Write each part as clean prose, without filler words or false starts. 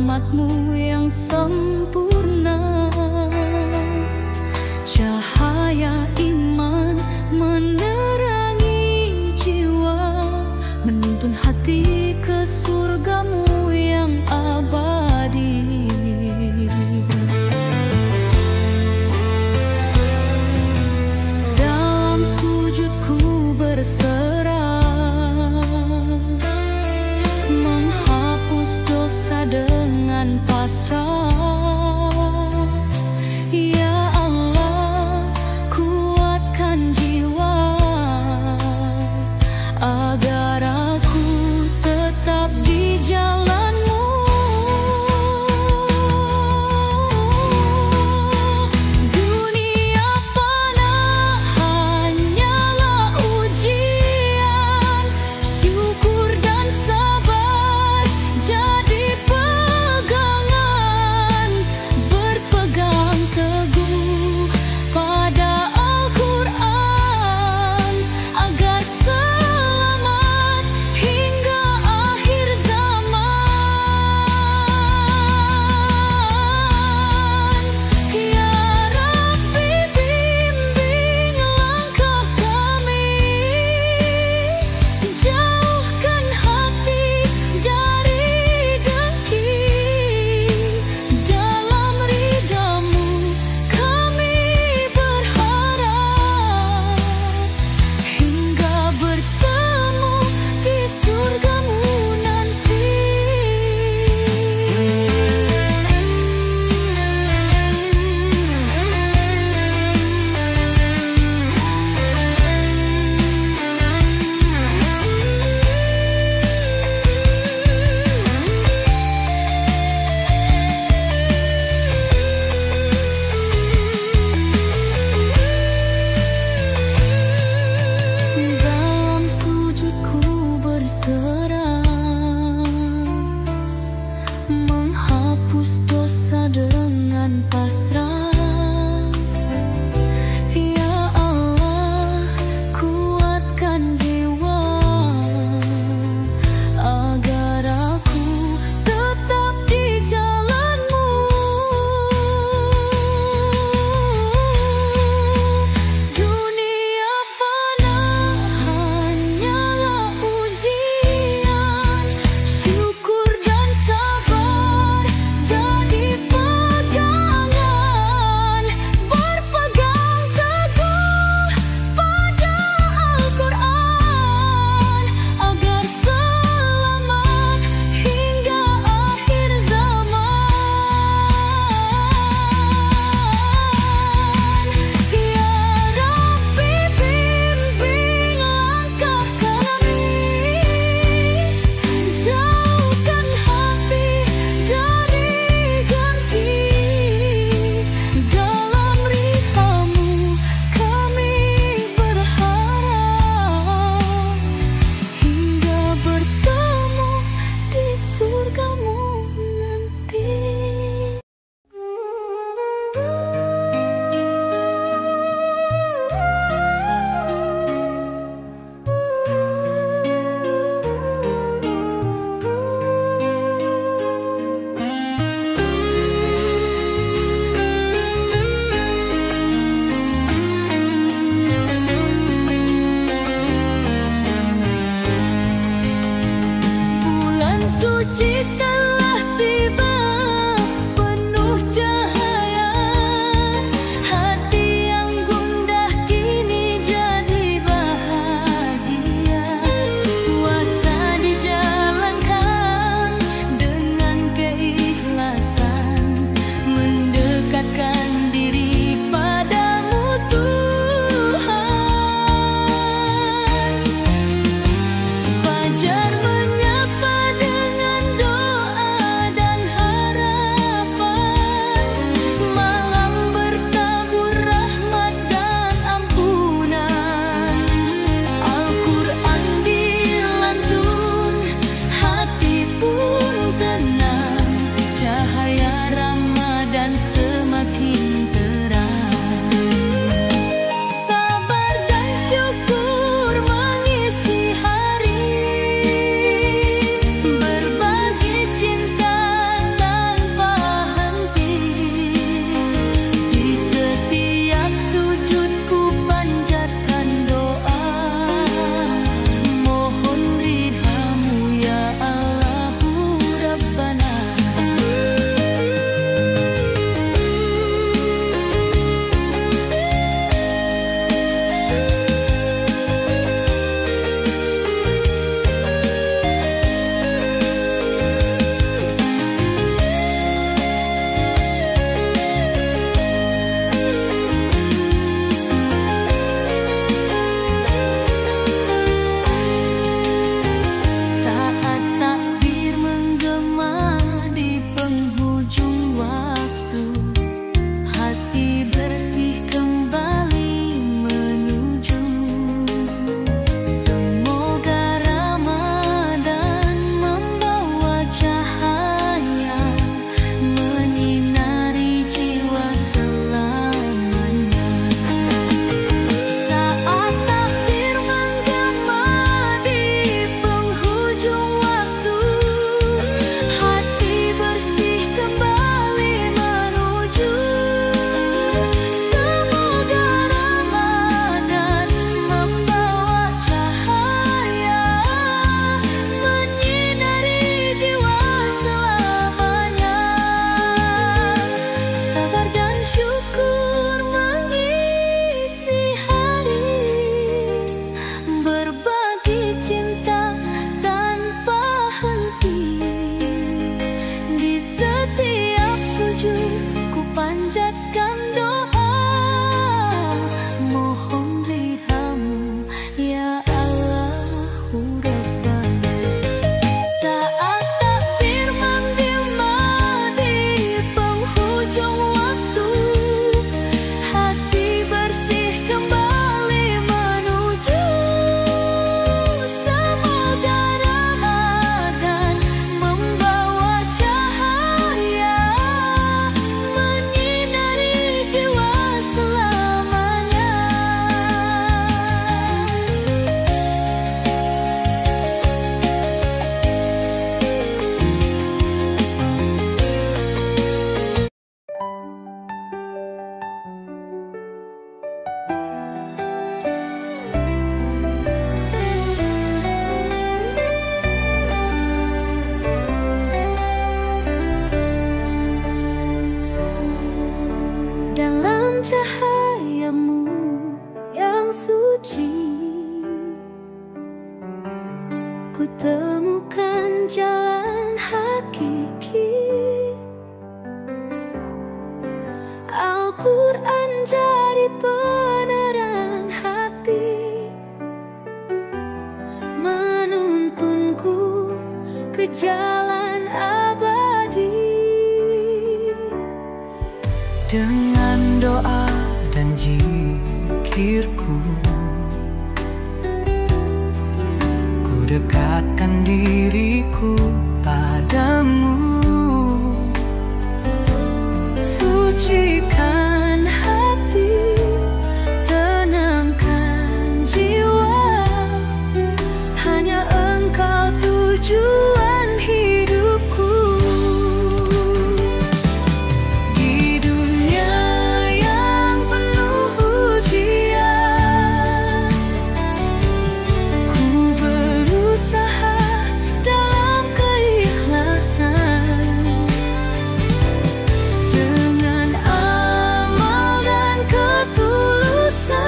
rahmat-Mu yang sempurna. Cahaya iman menerangi jiwa, menuntun hati ke surga-Mu yang abadi. Dalam sujudku berserah, menghapus dosa dengan pasrah. miliki. Al-Quran jadi penerang hati, menuntunku ke jalan abadi. Dengan doa dan zikirku, ku dekatkan diriku padamu. Sucikan hati, tenangkan jiwa, hanya Engkau tujuan hidupku. Di dunia yang penuh ujian, ku berusaha dalam keikhlasan. Dengan amal dan ketulusan,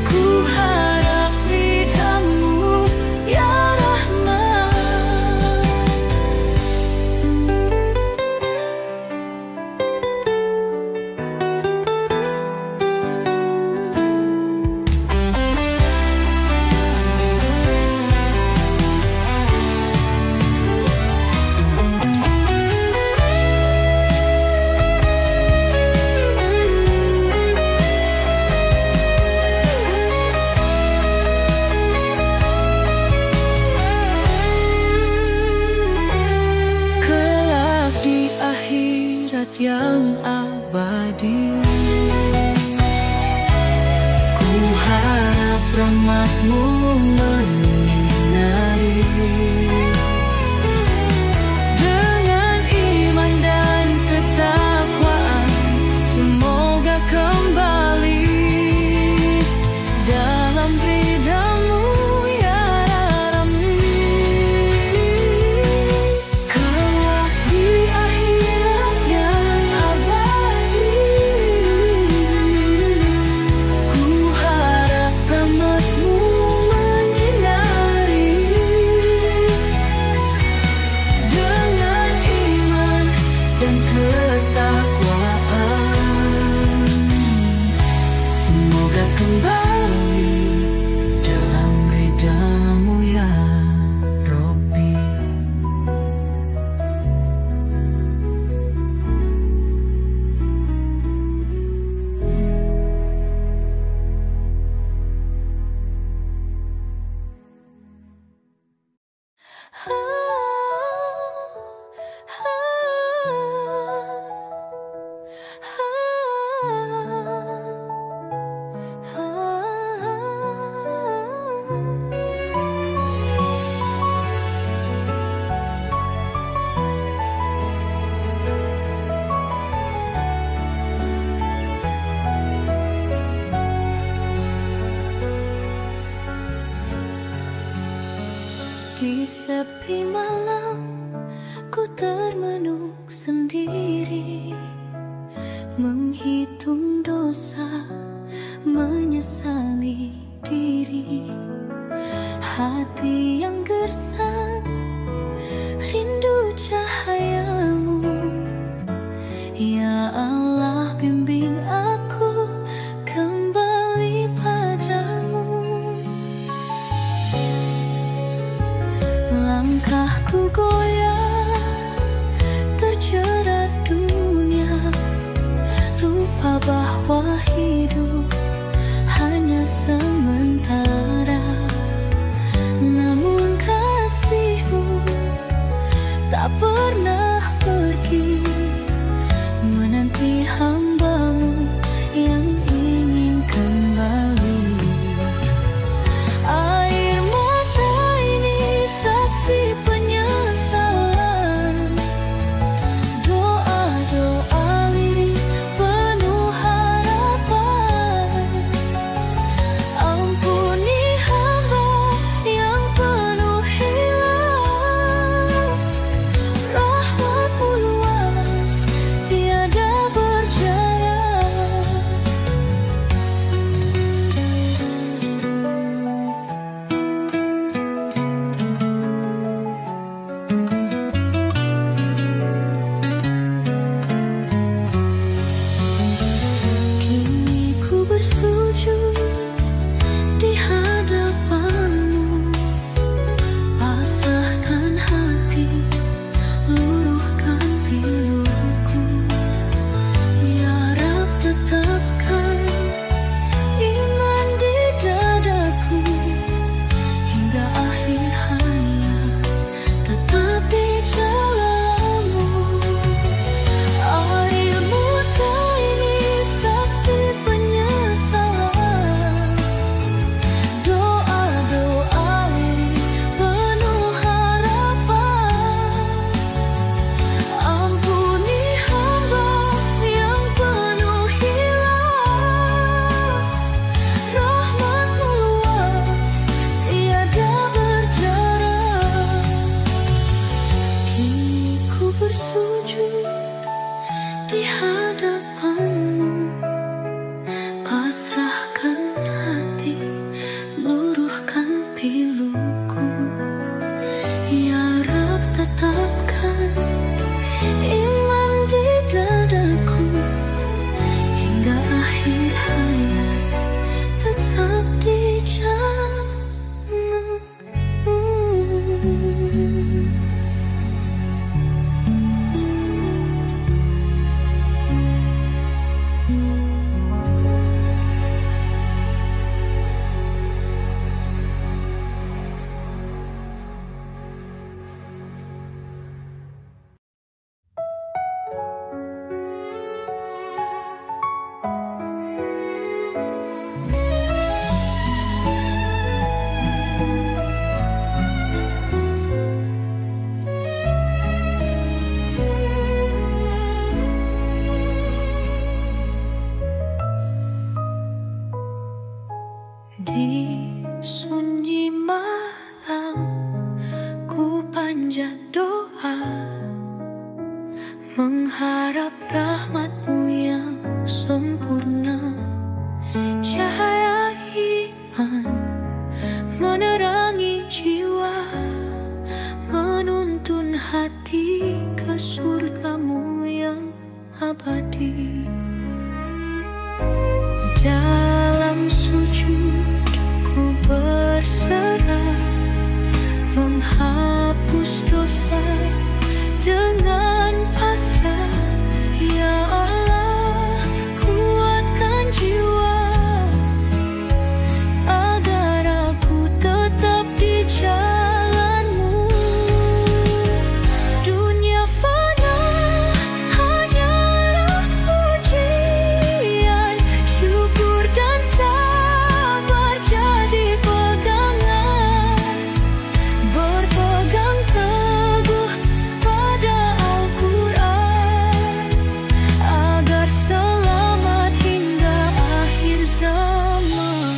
ku harap ridha-Mu ya Rahman. Kelak di akhirat yang abadi, ku harap rahmat-Mu menyinari. Dengan iman dan ketakwaan, semoga kembali dalam ridha-Mu ya Rabbi. Kelak di akhirat yang abadi, ku harap rahmat-Mu menyinari. Dengan iman dan ketakwaan, semoga kembali dalam ridha-Mu ya Rabbi. Di sepi malam, ku termenung sendiri, menghitung dosa, menyesali diri. Hati yang gersang, rindu cahaya-Mu. Ya Allah, bimbing aku kembali padamu. Langkahku goyah, terjerat dunia, lupa bahwa hidup hanya sementara. Namun kasih-Mu tak pernah pergi, menanti hamba-Mu yang ingin kembali. Air mata ini saksi penyesalan, mengharap rahmat-Mu yang sempurna. Cahaya iman menerangi jiwa, menuntun hati ke surga-Mu yang abadi. Dalam sujud ku berserah, menghapus dosa dengan pasrah. Ya Allah, kuatkan jiwa agar aku tetap di jalan-Mu. Dunia fana hanyalah ujian, syukur dan sabar jadi pegangan. Berpegang teguh pada Al-Quran agar selamat hingga akhir zaman.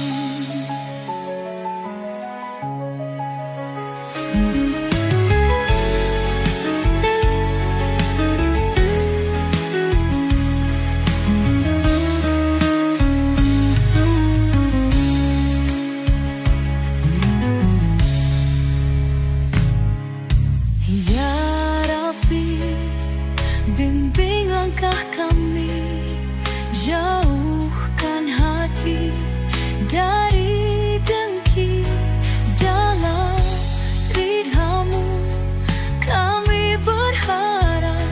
Ya Rabbi, bimbing langkah kami, jauhkan hati dari dengki. Dalam ridha-Mu kami berharap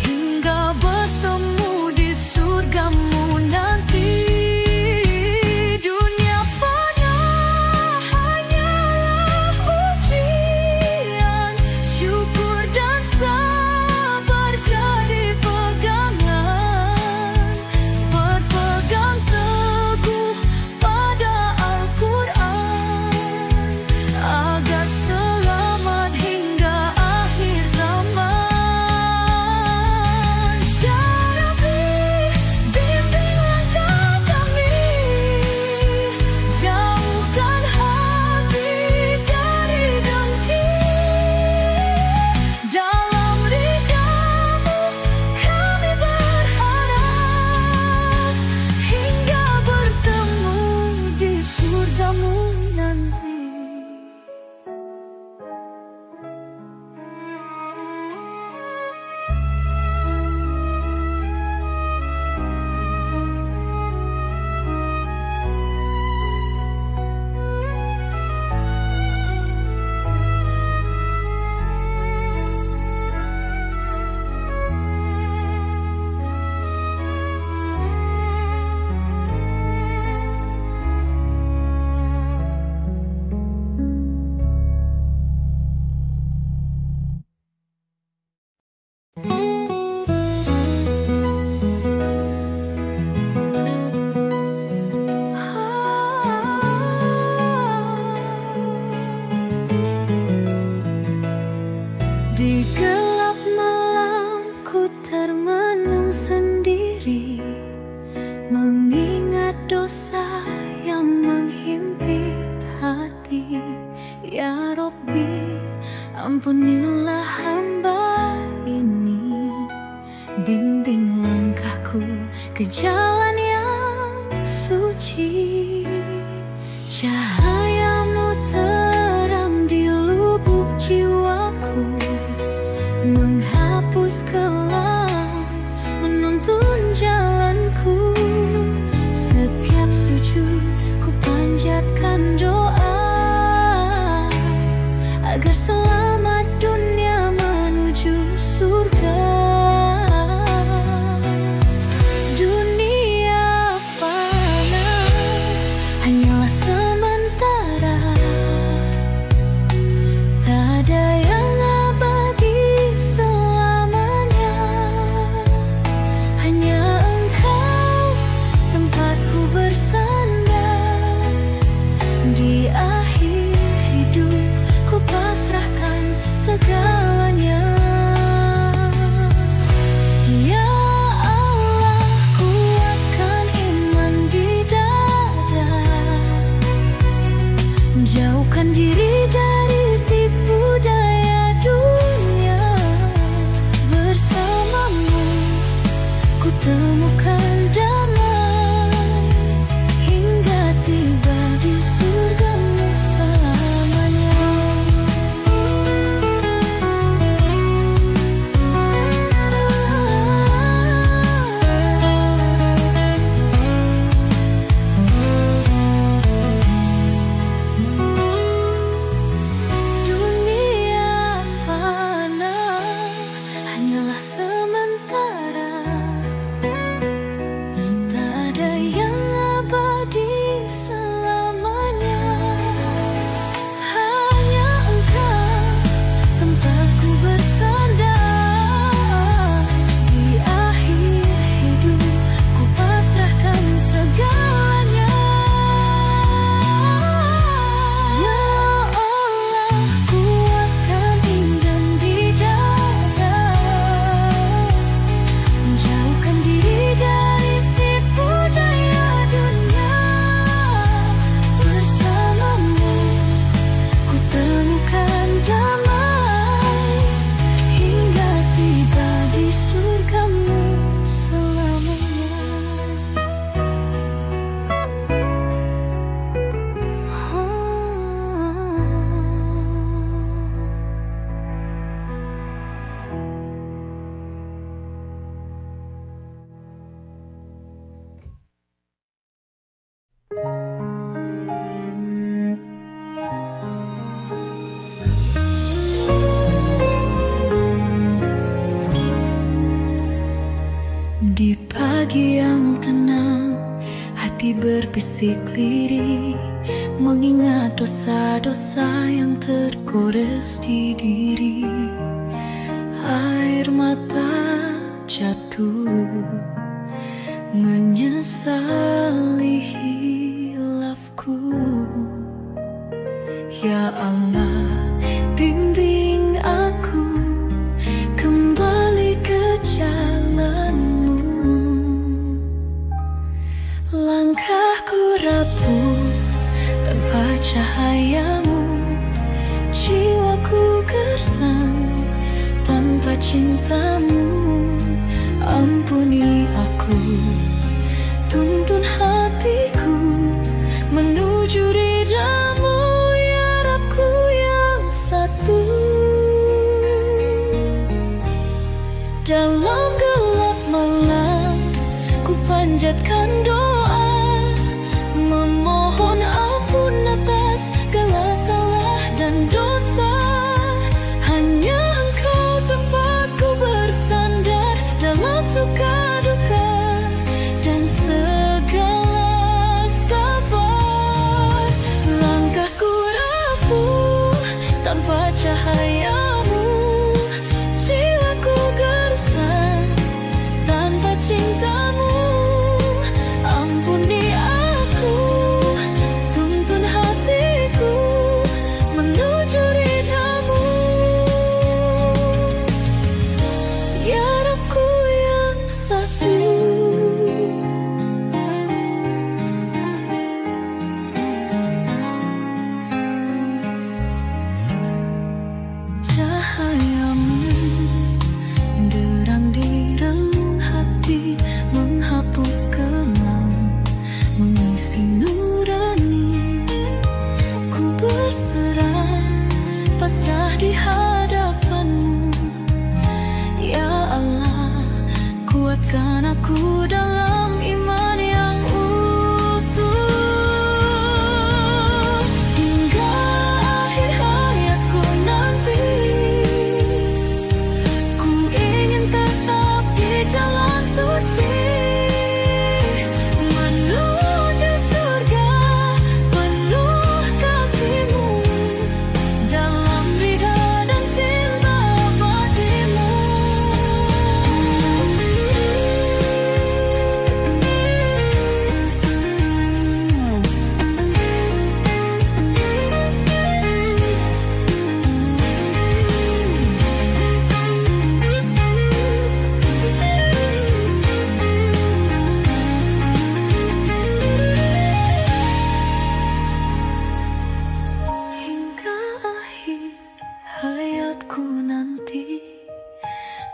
hingga bertemu di surga-Mu nanti. Dunia fana hanyalah ujian, syukur dan sabar jadi pegangan. Berpegang teguh pada Al-Quran agar selamat hingga akhir zaman. Ya Rabbi, bimbing langkah kami, jauhkan hati dari dengki. Dalam ridha-Mu kami berharap hingga bertemu di surga-Mu nanti. Di gelap malam ku termenung sendiri, mengingat dosa yang menghimpit hati. Ya Rabbi, ampunilah hamba ini, bimbing langkahku ke jalan yang suci. Cahaya-Mu terang di lubuk jiwaku, menghapus kelam, menuntun jalanku. Setiap sujud ku panjatkan doa agar selamat dunia menuju surga. Dunia fana hanyalah sementara, hati berbisik lirik, mengingat dosa-dosa yang tergores di diri. Air mata jatuh, menyesali hilafku. Ya Allah, bimbing aku kembali ke jalanmu. Langkahku rapuh tanpa cahayamu, jiwaku gersang tanpa cintamu. Ampuni aku, tuntun hatiku menuju ridhamu, ya Rabbku yang satu. Dalam gelap malam ku panjatkan doa, memohon ampun atas segala salah dan dosa. Hanya Engkau tempatku bersandar dalam suka duka dan segala sabar. Langkahku rapuh tanpa cahayamu, jiwaku gersang tanpa cintamu. Ampuni aku, tuntun hatiku menuju ridhamu, ya Rabbku yang satu. Cahayamu derang di relung hati, menghapus kelam, mengisi nurani. Ku berserah, pasrah di hadapanmu, ya Allah. Kuatkan aku dalam iman yang utuh, hingga akhir hayatku nanti. Ku ingin tetap di jalan suci, menuju surga penuh kasih-Mu, dalam ridha dan cinta abadi-Mu. Hingga akhir hayatku nanti,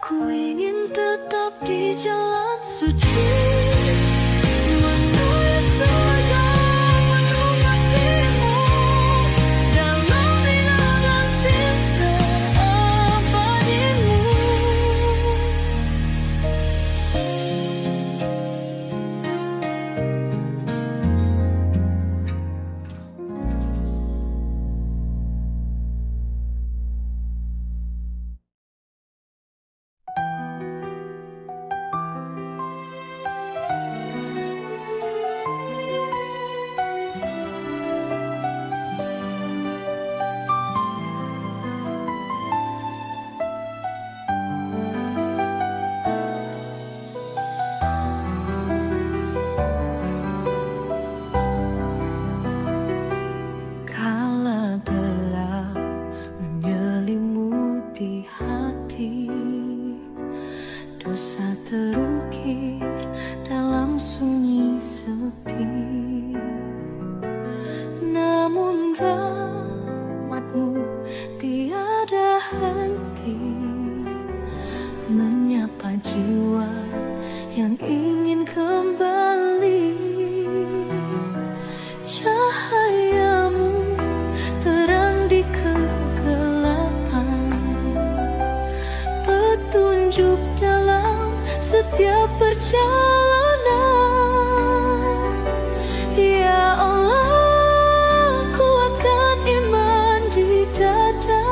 ku ingin tetap di jalan suci, menuju surga penuh kasih-Mu, dalam ridha dan cinta abadi-Mu. Kala gelap menyelimuti hati, dosa terukir dalam sunyi sepi. Namun rahmat-Mu tiada henti, menyapa jiwa yang ingin kembali. Cahayamu terang di kegelapan, petunjuk dalam setiap perjalanan. Ya Allah, kuatkan iman di dada,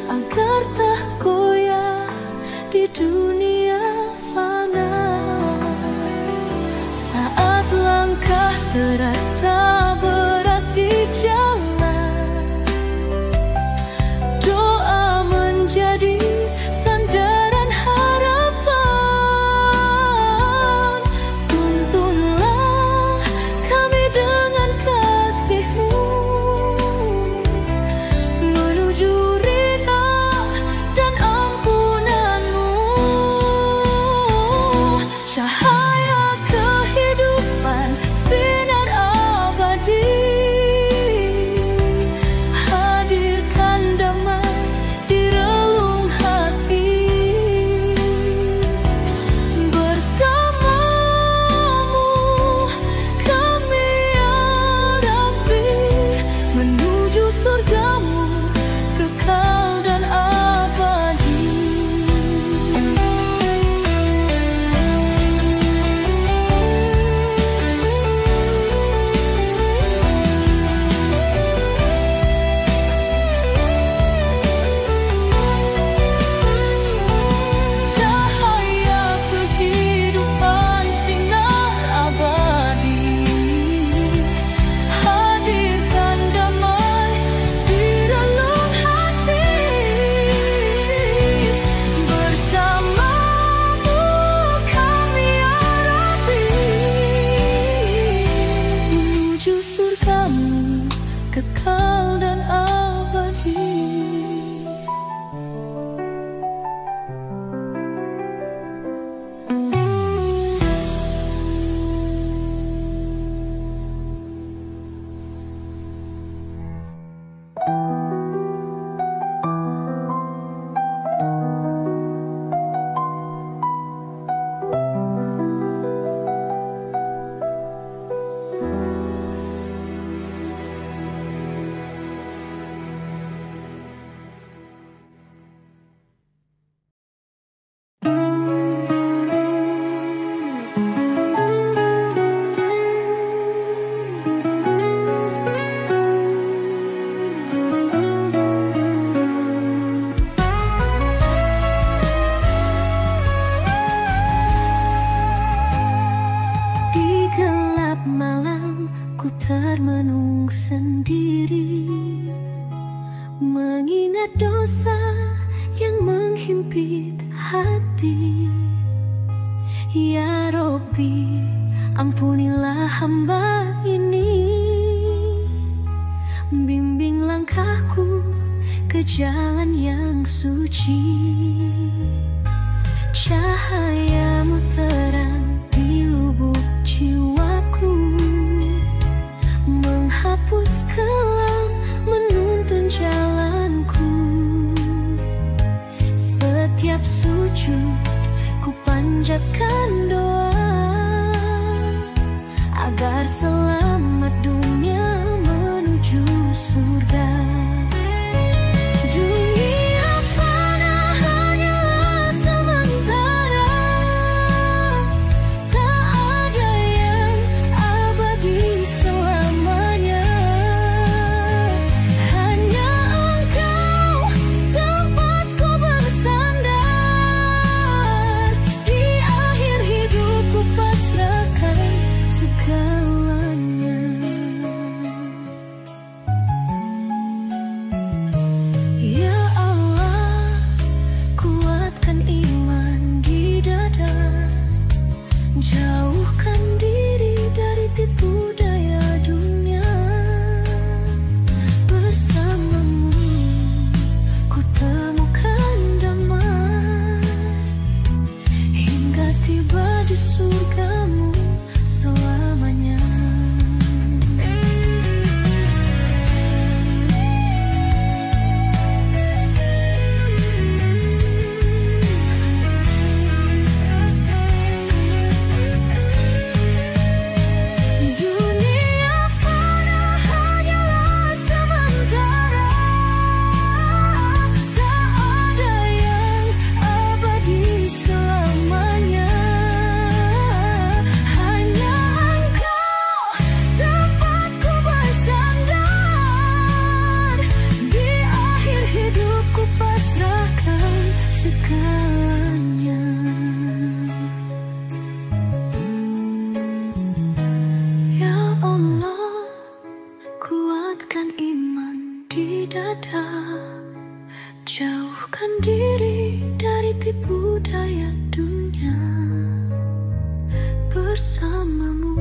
agar tak goyah di dunia fana. Saat menghimpit hati. Ya Robbi, ampunilah hamba ini, bimbing langkahku ke jalan yang suci. Cahayamu terang di lubuk jiwaku, menghapus kelam, menuntun jalanku. Setiap sujud ku panjatkan doa, agar selamat dunia menuju surga. Dunia fana hanyalah sementara, tak ada yang abadi selamanya. Hanya Engkau tempatku bersandar, di akhir hidupku pasrahkan segalanya. Ya Allah, kuatkan iman di dada, jauhkan diri dari tipu daya dunia. Bersamamu ku temukan damai, hingga tiba di surgamu selamanya. Dunia fana hanyalah sementara, tak ada yang abadi selamanya. Hanya Engkau tempatku bersandar, di akhir hidupku pasrahkan segalanya. Ya Allah, kuatkan iman di dada, jauhkan diri dari tipu daya dunia. Bersamamu